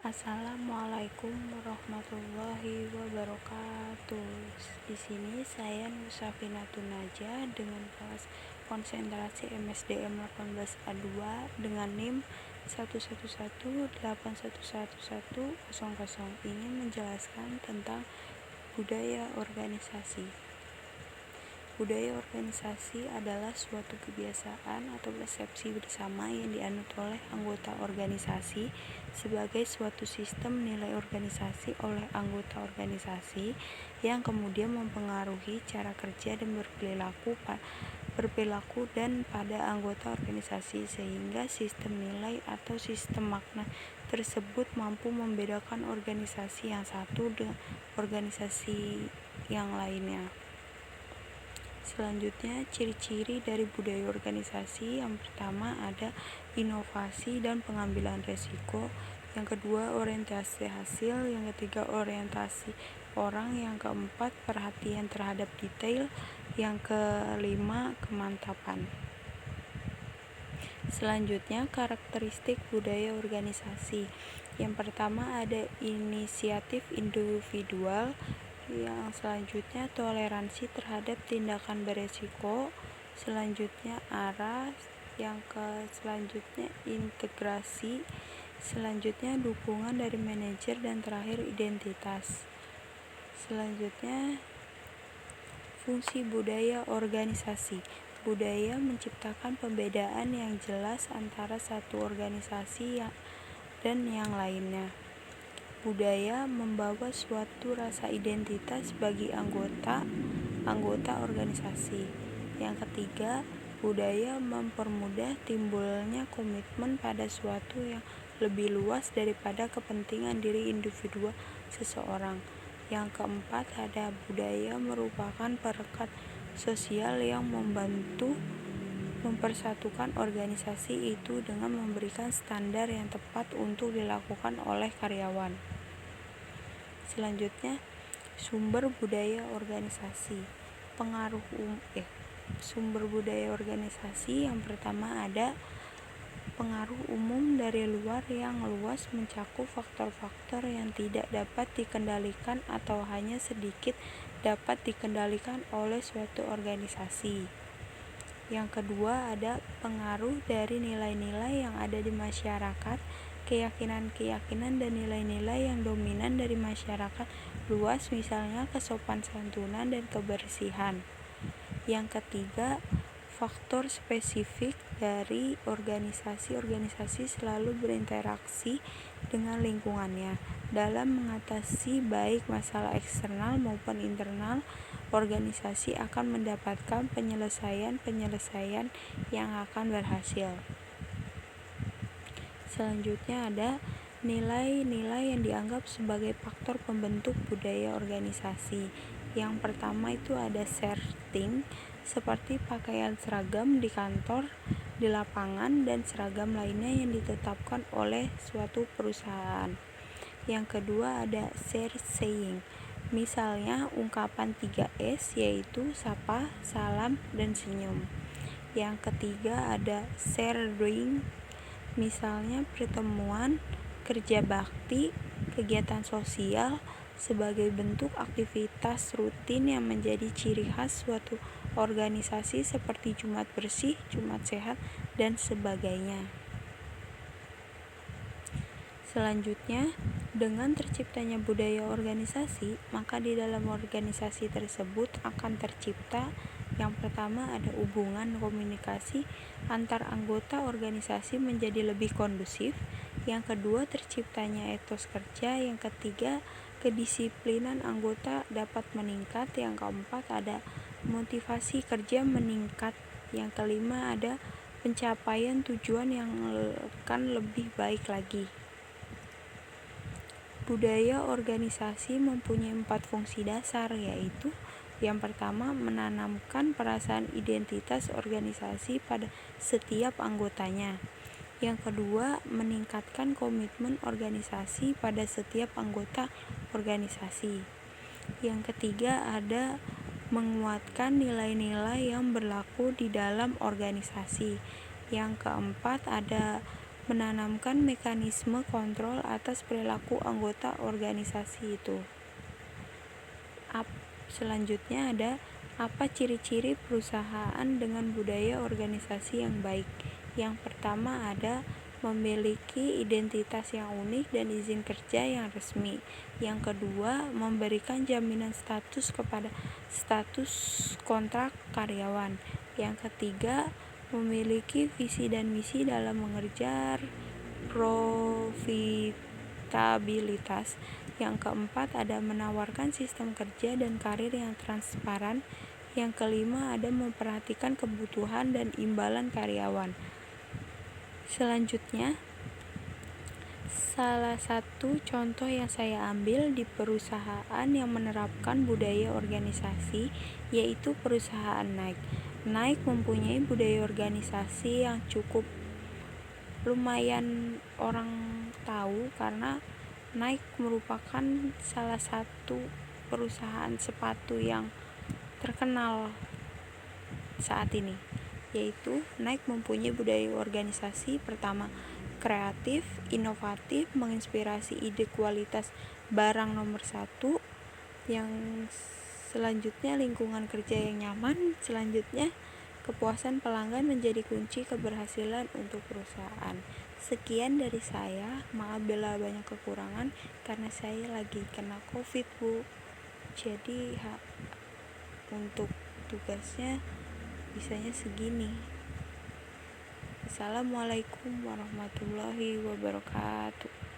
Assalamualaikum warahmatullahi wabarakatuh. Di sini saya Nursafinatun Najah dengan kelas konsentrasi MSDM 18A2 dengan NIM 111811100 ini menjelaskan tentang budaya organisasi. Budaya organisasi adalah suatu kebiasaan atau persepsi bersama yang dianut oleh anggota organisasi sebagai suatu sistem nilai organisasi oleh anggota organisasi yang kemudian mempengaruhi cara kerja dan berperilaku dan pada anggota organisasi, sehingga sistem nilai atau sistem makna tersebut mampu membedakan organisasi yang satu dengan organisasi yang lainnya. Selanjutnya, ciri-ciri dari budaya organisasi. Yang pertama ada inovasi dan pengambilan resiko. Yang kedua, orientasi hasil. Yang ketiga, orientasi orang. Yang keempat, perhatian terhadap detail. Yang kelima, kemantapan. Selanjutnya, karakteristik budaya organisasi. Yang pertama ada inisiatif individual. Yang selanjutnya toleransi terhadap tindakan beresiko. Selanjutnya arah. Selanjutnya integrasi. Selanjutnya dukungan dari manajer, dan terakhir identitas. Selanjutnya fungsi budaya organisasi. Budaya menciptakan pembedaan yang jelas antara satu organisasi dan yang lainnya. Budaya membawa suatu rasa identitas bagi anggota organisasi. Yang ketiga, budaya mempermudah timbulnya komitmen pada suatu yang lebih luas daripada kepentingan diri individu seseorang. Yang keempat, ada budaya merupakan perekat sosial yang membantu mempersatukan organisasi itu dengan memberikan standar yang tepat untuk dilakukan oleh karyawan. Selanjutnya, sumber budaya organisasi. Sumber budaya organisasi yang pertama ada pengaruh umum dari luar yang luas, mencakup faktor-faktor yang tidak dapat dikendalikan atau hanya sedikit dapat dikendalikan oleh suatu organisasi. Yang kedua ada pengaruh dari nilai-nilai yang ada di masyarakat, keyakinan-keyakinan dan nilai-nilai yang dominan dari masyarakat luas, misalnya kesopan santunan dan kebersihan. Yang ketiga, faktor spesifik dari organisasi. Organisasi selalu berinteraksi dengan lingkungannya dalam mengatasi baik masalah eksternal maupun internal. Organisasi akan mendapatkan penyelesaian yang akan berhasil. Selanjutnya ada nilai-nilai yang dianggap sebagai faktor pembentuk budaya organisasi. Yang pertama itu ada setting, seperti pakaian seragam di kantor, di lapangan, dan seragam lainnya yang ditetapkan oleh suatu perusahaan. Yang kedua ada saying, misalnya ungkapan 3S, yaitu sapa, salam, dan senyum. Yang ketiga ada doing, misalnya pertemuan, kerja bakti, kegiatan sosial sebagai bentuk aktivitas rutin yang menjadi ciri khas suatu organisasi seperti Jumat bersih, Jumat sehat, dan sebagainya. Selanjutnya, dengan terciptanya budaya organisasi, maka di dalam organisasi tersebut akan tercipta yang pertama ada hubungan komunikasi antar anggota organisasi menjadi lebih kondusif. Yang kedua, terciptanya etos kerja. Yang ketiga, kedisiplinan anggota dapat meningkat. Yang keempat, ada motivasi kerja meningkat. Yang kelima, ada pencapaian tujuan yang akan lebih baik lagi. Budaya organisasi mempunyai 4 fungsi dasar, yaitu yang pertama, menanamkan perasaan identitas organisasi pada setiap anggotanya. Yang kedua, meningkatkan komitmen organisasi pada setiap anggota organisasi. Yang ketiga, ada menguatkan nilai-nilai yang berlaku di dalam organisasi. Yang keempat, ada menanamkan mekanisme kontrol atas perilaku anggota organisasi itu. Selanjutnya ada apa ciri-ciri perusahaan dengan budaya organisasi yang baik. Yang pertama ada memiliki identitas yang unik dan izin kerja yang resmi. Yang kedua, memberikan jaminan status kontrak karyawan. Yang ketiga, memiliki visi dan misi dalam mengejar profitabilitas. Yang keempat, ada menawarkan sistem kerja dan karir yang transparan. Yang kelima, ada memperhatikan kebutuhan dan imbalan karyawan. Selanjutnya, salah satu contoh yang saya ambil di perusahaan yang menerapkan budaya organisasi yaitu perusahaan Nike. Nike mempunyai budaya organisasi yang cukup lumayan orang tahu karena Nike merupakan salah satu perusahaan sepatu yang terkenal saat ini, yaitu Nike mempunyai budaya organisasi pertama, kreatif, inovatif, menginspirasi ide kualitas barang nomor 1. Yang selanjutnya lingkungan kerja yang nyaman. Selanjutnya kepuasan pelanggan menjadi kunci keberhasilan untuk perusahaan. Sekian dari saya, maaf bila banyak kekurangan karena saya lagi kena COVID, Bu. Jadi untuk tugasnya bisanya segini. Assalamualaikum warahmatullahi wabarakatuh.